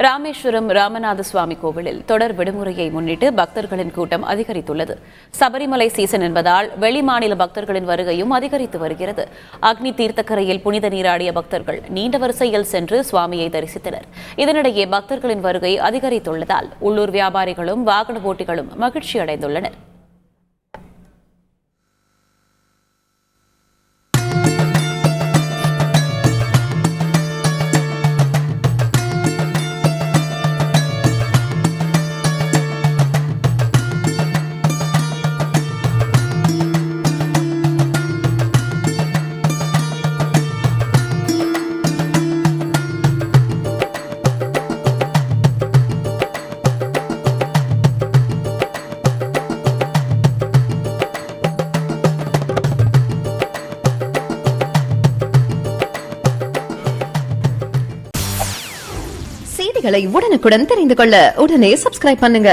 ராமேஸ்வரம் ராமநாத சுவாமி கோவிலில் தொடர் விடுமுறையை முன்னிட்டு பக்தர்களின் கூட்டம் அதிகரித்துள்ளது. சபரிமலை சீசன் என்பதால் வெளிமாநில பக்தர்களின் வருகையும் அதிகரித்து வருகிறது. அக்னி தீர்த்தக்கரையில் புனித நீராடிய பக்தர்கள் நீண்ட வரிசையில் சென்று சுவாமியை தரிசித்தனர். இதனிடையே பக்தர்களின் வருகை அதிகரித்துள்ளதால் உள்ளூர் வியாபாரிகளும் வாகன ஓட்டிகளும் மகிழ்ச்சி அடைந்துள்ளனர். செய்திகளை உடனுக்குடன் தெரிந்து கொள்ள உடனே சப்ஸ்கிரைப் பண்ணுங்க.